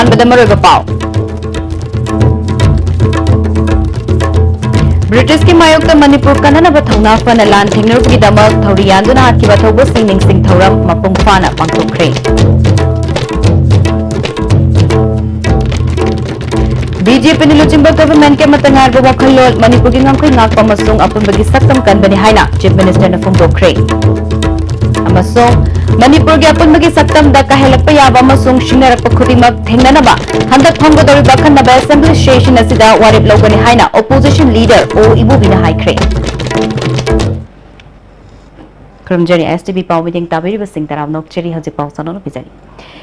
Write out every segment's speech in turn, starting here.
अहानबदा मरोइबा पाउ ब्रिटिश की मायोक्ता मणिपुर कन्ननब थौना फना लान थेंगनरुपगीदमक थौरी यानदुना हातखिबा थौबसिंग निंगसिंग थौरम मपुंग फाना पांगथोखरे बीजेपी लुचिंब गवर्नमेंट के मतंगार वखलोल मणिपुर की ngangkhoi ngakpa masung apunbagi saktam kanbani haina chief minister na phongdokre amasung Manipur के अपुनबगी सक्तम दा काहेलकपा याबा अमसुंग शिंगरकपा खुदिमक थेंगननबा हंदक फंगदोरिबा खन्नबा असेंबली सेशन असिदा वारिप लौगनी हाइना ओपोजिशन लीडर ओ इबुबिना हाइख्रे क्रमजरी एसटीबी पाव मीटिंग ताबिरिबा सिंह तराव नोकचेरी हजे पाव सनोन पिजरी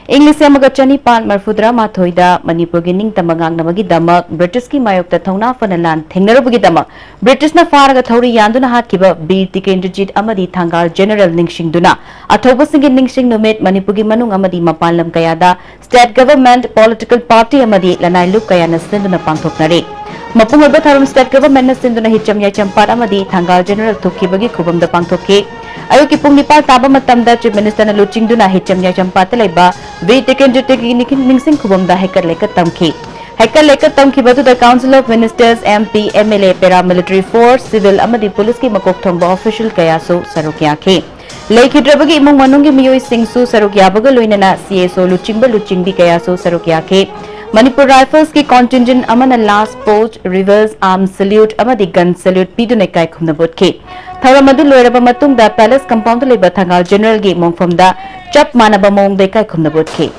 इंग्लिश अमगा चनीपान मरफुद्रा माथोइदा मणिपुर की निंगतम गांगनबगी दमक ब्रिटिश की मायोक्ता थौना फनलान थेंगनरुबगी दमक ब्रिटिश ना फारगा थौरी यानदुना हातखिबा बीर तिकेंद्रजीत अमदी थांगाल जनरल निंगसिंगदुना अथौबसिंगी निंगसिंग नुमित मणिपुर की मनुंग अमदी मपान लम कयादा स्टेट गवर्नमेंट पॉलिटिकल पार्टी अमदी लनाई लुक कयाना सिंदुना पांगथोकनरे मपुंग ओइबा थारुम स्टेट गवर्नमेंट ना सिंदुना हिचम याचंपाट अमदी थांगाल जनरल थुखिबगी खुबमदा पांगथोके अयोकी पुंग निपाल ताबा मतमदा चीफ मिनिस्टर ना लुचिंगदुना हिचम याचंपाट लेबा वी टिकेंद्रजीत निंगसिंग खुबमदा हेकर लेकर तमखी हेकर लेकर तमखिबदुदा council of ministers MP MLA paramilitary force civil अमदी पुलिस की मकोक थोंबा ऑफिशियल कयासु सरुक याखे लेखिद्रबगी इमुंग मनुंगी मियोई सिंगसु सरुक याबगा लोइनना सीएसओ लुचिंबा लुचिंगबी कयासु सरुक याखे मणिपुर राइफल्स की कॉन्टिंजेंट अमना last post reverse arm salute अमदी गन सल्यूट पीदुने काय खुमनबोटखे थौरम अदु लोइरबा मतुंगदा पैलेस कंपाउंड लेबा थंगाल जनरल गी मोंगफमदा चप मानबा मोंगदे काय खुमनबोटखे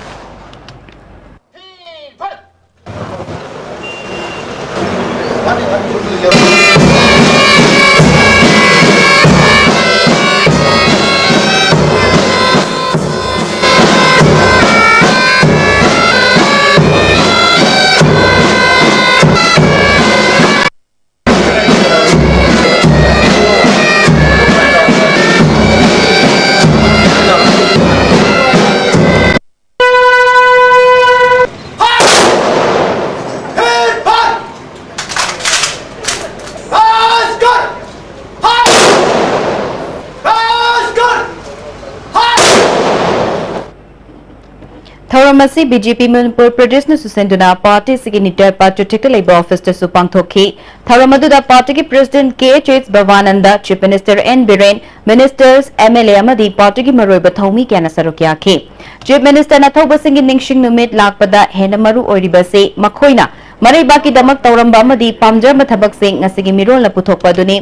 थौरमसी बीजेपी मणिपुर प्रदेश ने सुसेंदुना पार्टी सिग्नेचर पार्टी लेबर ऑफिस तसु पांगथोखी थौरमदुदा पार्टी की president K H Bhabananda chief minister N Biren ministers MLA अमदी पार्टी की मरोइबा थौमी क्याना सरुक याखे चीफ मिनिस्टर ना थौबसिंगी निंगसिंग नुमित लाकपदा हेना मरु ओइरिबसे मखोइना मरैबाकी दमक तौरंबा अमदी पामजरम थबकसिंग ngasi मिरोल पुथोकपा दुनी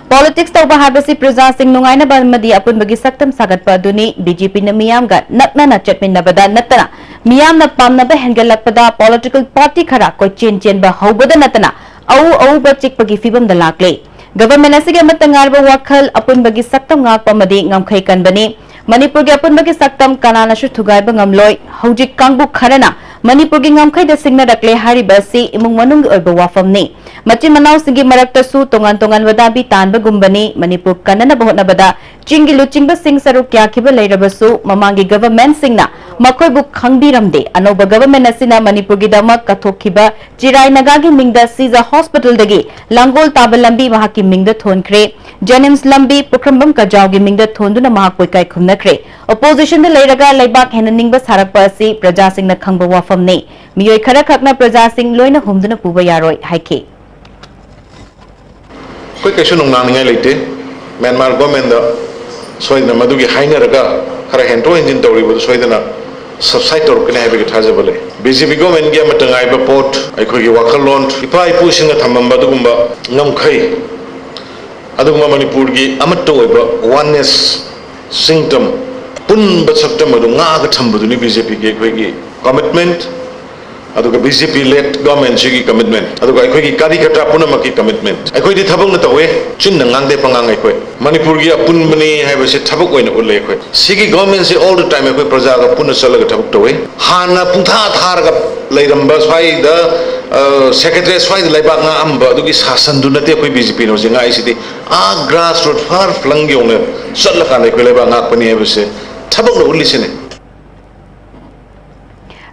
पॉलिटिक्स तौबा हाबसी प्रजा सिंह नुंगाइनबा अमदी अपुनबगी सक्तम सागतपा दुनी बीजेपी न मियामगा नकना चटमिनबदा नतना मियामना पामनबा हेंगलकपदा पॉलिटिकल पार्टी खरा कोई चेन हौबदा नतना औ चिकपगी फिबम द लाकले गवर्नमेंट असिगे मतंगारबा वखल अपुनबगी सक्तम गाकपा मदी ngамखै कनबनी मणिपुर की अपुनबगी सक्तम कनानासु थुगाइबा ngамलोय हौजिक कांगबु खरना मणिपुर की ngамखै द सिंगनरकले हारिबसी इमुंग मनुंग ओइबा वाफमनी मचिन मनाव सिंगी मरक्तसु तोंगान तोंगान वदाबी तानबगुंबनी मणिपुर कननबा होनबदा चिंगी लुचिंगबा सिंग सरुक क्याखिबा लेरबसु ममांगी गवर्नमेंट सिंगना मखोइबु खंगबिरमदे अनोबा गवर्नमेंट असिना मणिपुर की दमक कथोखिबा चिराय नगागी मिंगदा सीजा हॉस्पिटल दगी लांगोल ताबा लंबी महाकी मिंगदा थोनख्रे जेनिम्स लंबी पुखरंबम कजावगी मिंगदा थोंदुना महाकोइ काय खुमनख्रे ओपोजिशन द लेरगा लेबाक हेननिंगबा सारकपा असि प्रजा सिंगना खंगबा वाफमने मियोय खरा खकना प्रजा सिंग लोइना हुमदुना पुबा यारोय हाइखे कोई कैसे नुंगनांगै लेते म्यांमार गवर्नमेंट द सोइना मदुगी हाइनरगा खरा हेंटो इंजिन तौरिबो सोइदना सबसाइड तौरकने हाइबे थाजबले बीजेपी गवर्नमेंट गे मतंगाइबा पोट अखोगी वाखलोन इपा इपु सिंग थमंबा दुगुंबा ngамखै अदुगुंबा मणिपुर की अमत्तो ओइबा वननेस सिंगटम पुनबा सक्तम अदु ngaga थंबदुनि बीजेपी के अखोगी कमिटमेंट अदुगा बीजेपी लेड गवर्नमेंट सिगी कमिटमेंट अदुगा अखोगी कार्यकर्ता पुनमकी कमिटमेंट अखोइदि थबक न तवे चिन nganगदे पंगांग अखोइ मणिपुर की अपुनबनी हाइबसे थबक ओइन उले अखोइ सिगी गवर्नमेंट से ऑल द टाइम अखोइ प्रजा का पुन चलगा थबक तवे हाना पुंथा थारगा लेरंबा स्वाइदा सेक्रेटरी स्वाइदा लेबाक nga amba अदुगी शासन दु नते अखोइ बीजेपी नो जेंगा आइसिदि a grass root far flung योंग चलका नै अखोइ लेबा ngak पनि हाइबसे थबक न उलिसिने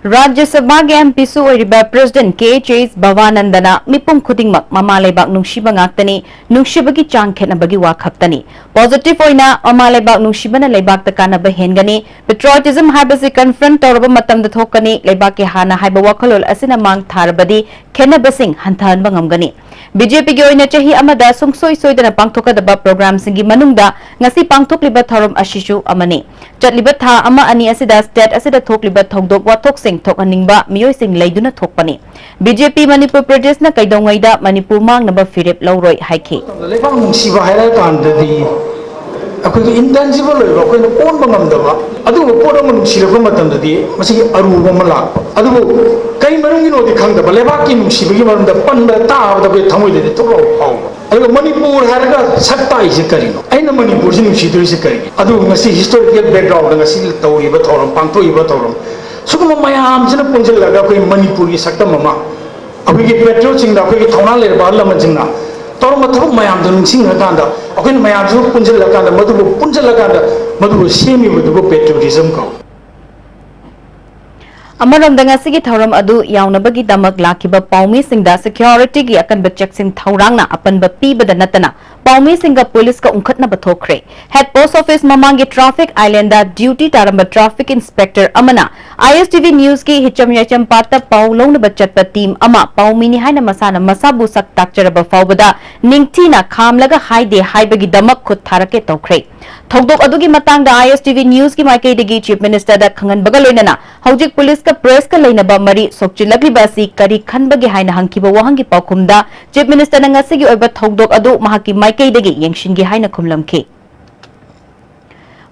Rajya Sabha ge MP su oiriba President K Chase Bhavanandana mipum khudingmak mama leibak nungsiba ngaktani nungsibagi chang khetnabagi wa khaptani positive oina mama leibak nungsibana leibak ta kanaba hengani patriotism habasi confront torba matamda thokani leibak ke hana haiba wakhalol asina mang tharabadi khenabasing hanthanba ngamgani BJP ge oina chahi amada sungsoi soidana pangthokadaba program singi manungda ngasi pangthokliba thorom ashisu amani chatliba tha ama ani asida state asida thokliba thongdok wathok sing thokaningba miyoi sing leiduna thokpani BJP Manipur Pradesh na kaidongaida Manipur mangnaba firep lawroi haiki leibang nungsiba haira kandadi akhoi intangible loiba akhoi on bangamdaba adu pora nungsiraba matamdadi masi aruba mala adu kai marungi no di khangdaba leibak ki nungsibagi marunda panda taabda be thamoi de thoro pau adu Manipur haira sakta ise karino aina Manipur sin nungsiduri se kari adu ngasi historical background ngasi tawriba thorom pangthoiba thorom suguma mayam sina punjil laga akhoi Manipur ki sakta mama akhoi ki petrol singda akhoi ki thona lerba lama jingna तौर मतलब ma'am निंगसिंगकांदा अखोइन मैमसु पुंजलकांदा मधुबु पुंजलकांदा मधुबु सेमिबुदुबु patriotism को अमरमदा ngasigi thoram adu yaunabagi damak lakiba paumi singda security gi akanba checksin thaurangna apanba pibada natana paumi singa police ka unkhatna bathokre head post office mamangi traffic island da duty taramba traffic inspector amana ISTV news ki hicham yacham patta paulong na bachatpa team ama paumi ni haina masana masabu sak takcharaba fawbada ningthina khamlaga haide haibagi damak khut tharake tokre thogdok adugi matangda ISTV news ki maikaidagi chief minister da khangan bagaloinana hojik police ka press ka lainaba mari sokchilagriba si kari khanbagi haina hangkiba wahangi paukhumda chief minister na ngasigi oiba thogdok adu mahaki maikaidagi yengshingi haina khumlamki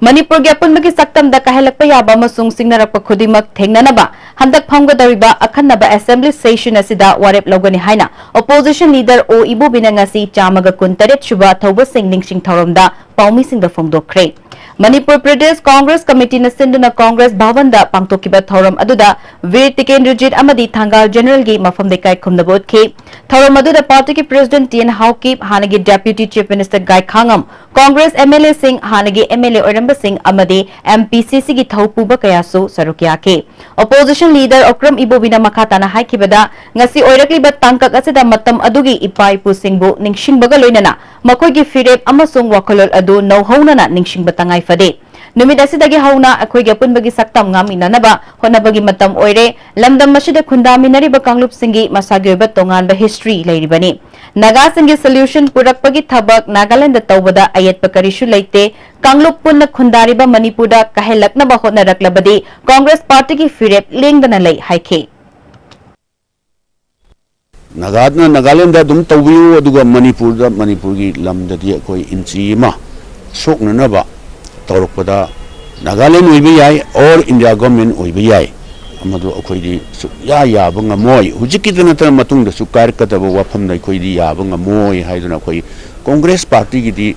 Manipur ge apunbagi saktam da kahelakpa yaba amasung singnarakpa khudimak thengnanaba handak phamgadariba akhanaba assembly session asida warep logani haina opposition leader O Ibu Binangasi chamaga kuntaret shuba thoba singning sing thoromda paumi singda phongdokre Manipur Pradesh Congress Committee na sinduna Congress Bhavan da pangtokiba thoram aduda Veer Tikendrojit amadi Thangal General gi mafam de kai khumna bodki thoram aduda party ki president Tien Haukip hanagi deputy chief minister Gai Khangam Congress MLA Singh hanagi MLA Oramba Singh amadi MPCC gi thaupuba kayasu sarukya ke opposition leader Okram Ibobina makhatana haikibada ngasi oirakliba tangkak asida matam adugi ipai pu singbu ningsingbaga loinana makoi gi firep amasung wakolol adu nauhaunana ningsingba tangai fade numit asidagi hauna akhoi gi punbagi saktam ngaminanaba honabagi matam oire lamdam masida khundaminariba kanglup singi masagi oiba tonganba history leiribani naga singi solution purakpagi thabak Nagaland da tawbada ayatpa karisu leite kanglup punna khundariba Manipur da kahelaknaba hotnaraklabadi Congress party ki firep lengdana lei haike Nagaland da dum tawiu aduga Manipur ki lamdadi akhoi inchi ma soknanaba tawrokpada Nagaland oiba yai or India government oiba yai amadu akhoi su ya yaba ngamoi hujikidana ta matungda su karkadaba wafamda akhoi yaba ngamoi haiduna akhoi Congress party gi di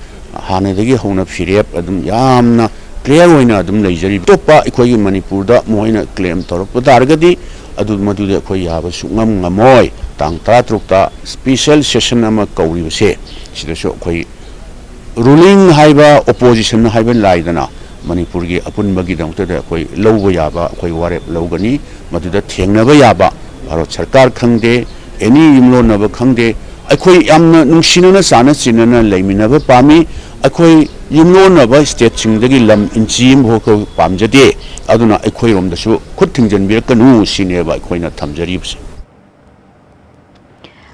hanadagi hona firep adum yamna clear oina adum leijari topa akhoi Manipur da moina claim tawrokpada argadi adu madu de akhoi yaba su ngamoi tang 13 ta special session ama kauri se sida so akhoi ruling haiba opposition haiba laidana Manipur gi apunbagi dangta da akhoi lowba yaba akhoi warep lowgani maduda thengnaba yaba bharot sarkar khangde any imlo naba khangde akhoi yamna nungsinana sana sinana leiminaba pami akhoi yimlo naba state singdagi lam inchim ho pamjade aduna akhoi romda su khut thingjanbirakanu sineba akhoi na thamjaribse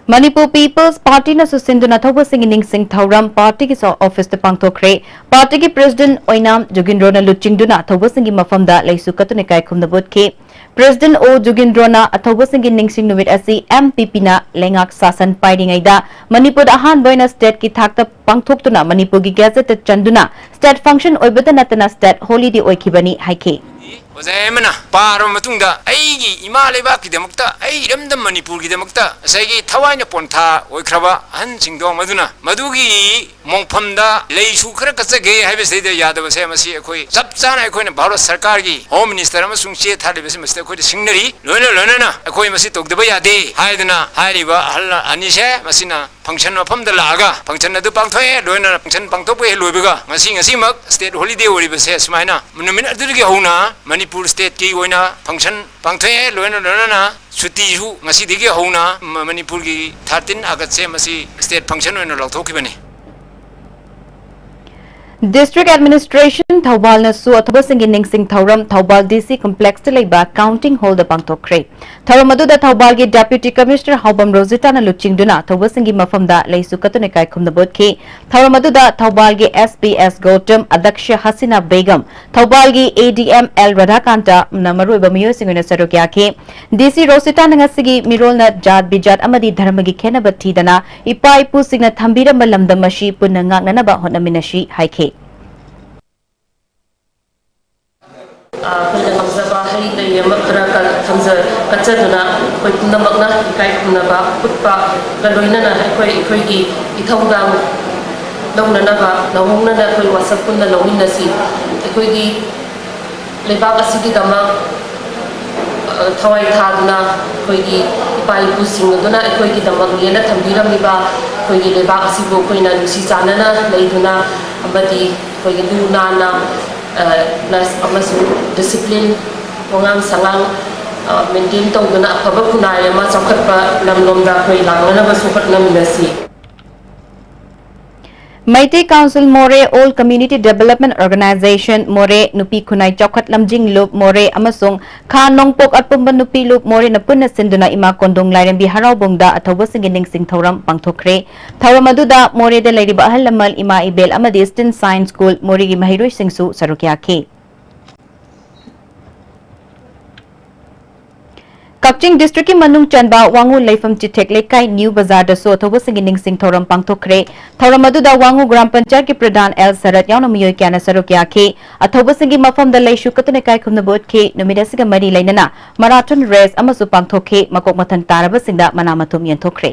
Manipur People's Party na susinduna thoba singing sing thauram party ki office te pangthokre party ki president Oinam Jugindrona luchingduna thoba singi mafamda leisu katune kai khumna bodke president O Jugindrona athoba singi ningsing numit asi MPP na lengak sasan pairingaida Manipur ahan boina state ki thakta pangthoktuna Manipur gi gazette chanduna state function oibata natana state holiday oikhibani haike Ozemana paro matungda aigi imale ba ki demukta ai ramdam Manipur ki demukta asagi thawaina pontha oikraba han singdong maduna madugi mongphamda leisu khara kachage haibe seide yadaba se masi akhoi sapchana akhoi na bharat sarkar gi home minister amasung che thalibe se masti akhoi singnari loina na akhoi masi tokdaba yade haidana hairiba halna anise masina function mafamda laga function adu pangthoe loina function pangthokbe loibega ngasi mak state holiday oriba se smaina numin adugi hona Manipur state ki oina function pangthoi loina lona suti hu ngasi digi hona Manipur ki 13 August se masi state function oina lokthokibani District Administration Thawbal na su athoba singing sing Thauram Thawbal DC complex te leiba counting hall da pangthokre Thauram adu da Thawbal gi Deputy Commissioner Haubam Rosita na luchingduna athoba singi mafam da leisu katune kai khumna bot ki Thauram adu da Thawbal gi SPS Gautam Adaksha Hasina Begum Thawbal gi ADM L Radhakanta na maru ba miyo singuna sarokya ke DC Rosita na ngasigi mirol na jat bijat amadi dharma gi khena batti dana ipa ipu singna thambira malamda mashi punna ngak na ba honaminashi haike ꯑꯩꯈꯣꯏꯅ ꯉꯝꯖꯕ ꯍꯩ ꯂꯩ ꯑꯃ ꯈꯔ ꯀꯠꯆꯗꯨꯅ ꯑꯩꯈꯣꯏ ꯄꯨꯝꯅꯃꯛꯅ ꯏꯀꯥꯏ ꯈꯨꯝꯅꯕ ꯎꯠꯄꯒ ꯂꯣꯏꯅꯅ ꯑꯩꯈꯣꯏꯒꯤ ꯏꯊꯧꯗꯥꯡ ꯂꯧꯅꯅꯕ ꯅꯧꯍꯧꯅꯅ ꯑꯩꯈꯣꯏ ꯋꯥꯁꯛ ꯄꯨꯟꯅ ꯂꯧꯃꯤꯟꯅꯁꯤ ꯑꯩꯈꯣꯏꯒꯤ ꯂꯩꯕꯥꯛ ꯑꯁꯤꯒꯤꯗꯃꯛ ꯊꯋꯥꯏ ꯊꯥꯗꯨꯅ ꯑꯩꯈꯣꯏꯒꯤ ꯏꯄꯥ ꯏꯄꯨꯁꯤꯡ ꯑꯗꯨꯅ ꯑꯩꯈꯣꯏꯒꯤꯗꯃꯛ ꯂꯦꯟꯅ ꯊꯝꯕꯤꯔꯝꯂꯤꯕ ꯑꯩꯈꯣꯏꯒꯤ ꯂꯩꯕꯥꯛ ꯑꯁꯤꯕꯨ ꯑꯩꯈꯣꯏꯅ ꯅꯨꯡꯁꯤ ꯆꯥꯟꯅꯅ ꯂꯩꯗꯨꯅ ꯑꯃꯗꯤ ꯑꯩꯈꯣꯏꯒꯤ ꯂꯨ ꯅꯥꯟꯅ plus amasung discipline wangang sangang maintain tawduna afaba khunai ama chawkhatpa lamlomda khoi langnaba sukhatna minasi Maite Council More All Community Development Organization More Nupi Khunai Chawkhat Lamjing Loop More amasung Kha Nongpok Atpumba Nupi Loop More na punna sinduna ima kondong lairembi haraubongda athoba singining sing thoram pangthokre Thauram aduda More de lairiba ahal lamal ima ibel amadi Eastern Science School More gi mahiroi singsu sarukya ke Kakching District ki Manung Chanba Wangu Leifam Chitek Lekai New Bazaar da so thoba singining sing thoram pangthokre Thauram aduda Wangu Gram Panchayat ki Pradhan L Sarat yauna miyoi kyana sarukya ke athoba singi mafam da leishu katune kai khumna bot ke numida siga mari lainana marathon race amasu pangthokhe makok mathan taraba singda manamathum yenthokre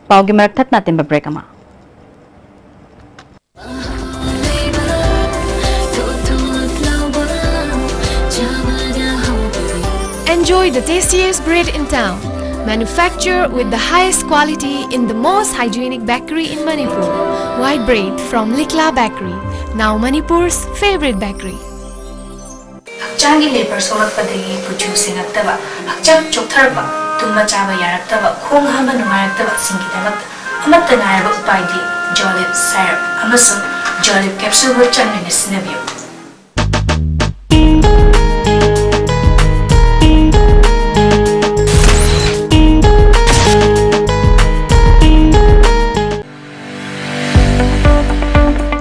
Paugi marak thatna temba break ama Enjoy the tastiest bread in town, manufactured with the highest quality in the most hygienic bakery in Manipur. White bread from Likla Bakery, now Manipur's favorite bakery. Hakchangi labor solakpadagi producing attaba, hakchang choktarba, tumma chaba yaraktaba, khong hama nungayaktaba singidamak, amatta nayaba upaidi, jolib syrup, amasung jolib capsule wo chanmina sinabiyo.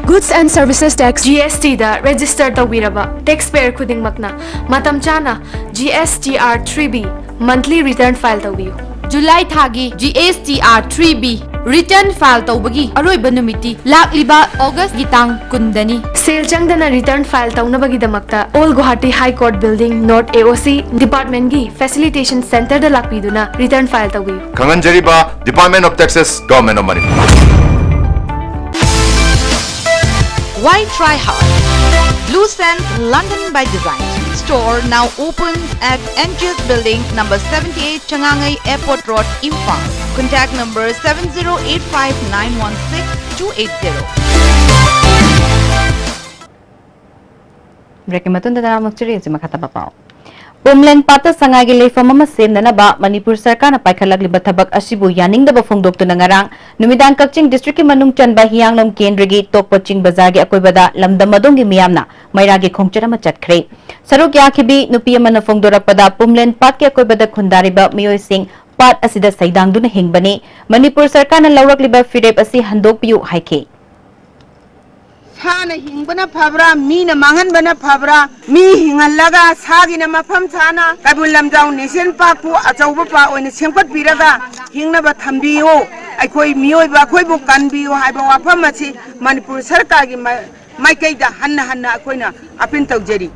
Goods and Services Tax GST da register tawiraba taxpayer khuding makna matam chana GSTR 3B monthly return file tawiyo July thagi GSTR 3B return file tawbagi aroiba numiti lakliba August gitang kundani sale changdana return file tawnabagi damakta All Guwahati High Court Building North AOC Department gi Facilitation Center da lakpiduna return file tawiyo Kanganjariba Department of Taxes Government of Manipur Why try hard? Blue Sand London by Design store now open at NGS Building number 78 Changangai Airport Road, Imphal. Contact number 7085916280. Rekimatun da mukchiri si makata papao Pumlen pata sangagi leifam ama semnanaba Manipur Sarkar na paikhalagli bathabak asibu yaning da bafongdokto na ngarang numidang Kakching District ki Manung Chanba Hiyanglom Kendra Tokpaching Bazar gi akoibada lamdamadong gi miyamna mairagi khongchara chatkre saruk yakhibi nupi amana fongdorakpada Pumlen pat ki akoibada khundariba miyoi sing pat asida saidangduna hingbani Manipur Sarkar na lawrakliba firep asi handokpiu haike Sana hingbana phabra mi na mangan bana phabra mi hingalaga sagi na mafam sana kabul lamjau nation park pu achauba pa oina sengpat biraga hingna ba thambiyo aikoi mioi ba khoi bu kanbiyo haiba wafam achi Manipur Sarkar gi maikai da hanna akoina apin taujari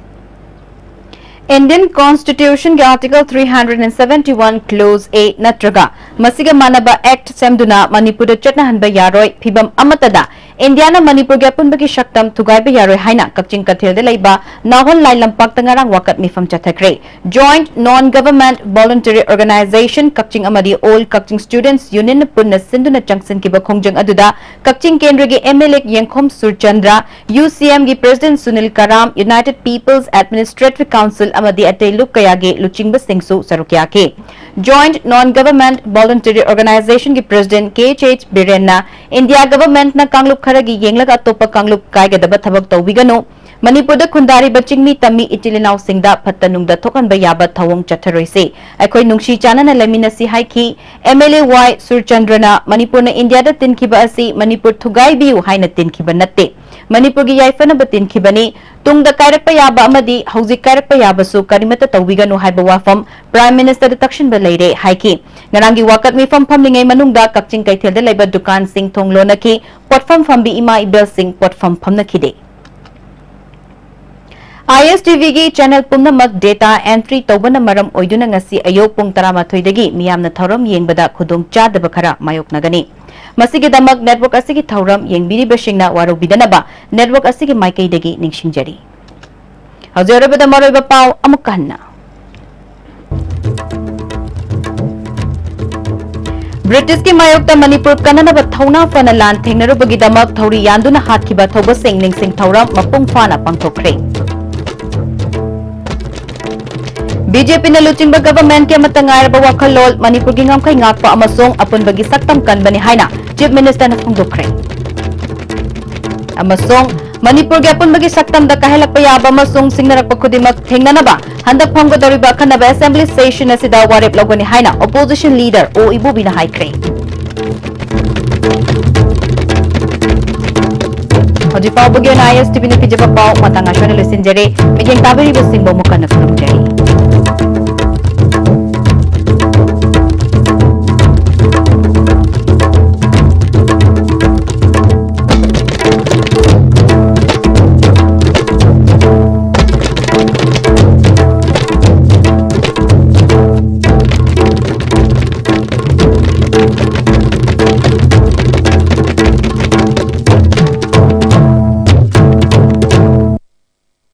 Indian Constitution के Article 371 Clause A नत्रगा मसिगा मानबा Act semduna Manipur चटना हनबा यारोय फिबम अमतदा India na Manipur ge punbagi shaktam thugai be yaroi haina Kaching Kathil de leiba Nahon Lai Lampak tangarang wakat mifam chathakre. Joint Non-Government Voluntary Organization Kaching amadi All Kaching Students Union punna sinduna changsin ki bakhongjang aduda Kaching Kendra ge MLA Yengkhom Surchandra, UCM ge President Sunil Karam, United People's Administrative Council amadi atay lukaya ge luchingba singsu sarukya ke. Joint Non-Government Voluntary Organization ge President KH Birenna India Government na Kanglup Kharagi Yenglaga Topa Kanglup Kaigadaba Thabak Tawigano Manipur da Khundari Bachingmi Tami Itilinaw Singda Patanungda Thokan Bayaba Thawong Chatharoise Aikoi Nungshi Chana na Lamina si Haiki MLA Y Surchandrana Manipur na India da Tinkiba asi Manipur Thugai Biu Haina Tinkiba Natte Manipur gi Yaifana ba Tinkibani Tungda Kairakpa Yaba amadi Hauzik Kairakpa Yaba su Karimata Tawigano Haiba Wafam Prime Minister da Takshin ba Leire Haiki Ngarangi wakat mi fam phamlingai manungda Kaching Kaithil da Leiba Dukan Sing Thonglo Naki Potfam Fambi Ima Ibel Sing Potfam Phamnakide ISTV gi channel pumnamak data entry tawbana maram oiduna ngasi ayok pung 13 dagi miyamna thoram yengbada khudong chadaba khara mayok nagani masigi damak network asigi thoram yengbiri bashingna waro bidanaba network asigi maikai dagi ningshingjari hajorabada maroiba paw amukkanna British ki mayokta Manipur kananaba thauna fana lan thengnarubagi damak thori yanduna hatkiba thoba sing ningsing thoram mapung fana pangthokre BJP na luchingba government ke matangai ba wakhalol Manipur gi ngamkai ngakpa amasong apun bagi saktam kanbani haina Chief Minister na phongdokre amasong Manipur ge apun bagi saktam da kahelak pa yaba amasong singnarak pa khudimak thengnanaba handak phonggodoriba khanaba assembly session asida warep logani haina opposition leader O Ibubina haikre Haji pau bagi na ISTV na pijaba pau matanga shona lesinjere mijeng tabiri basingbo mukana khurumjari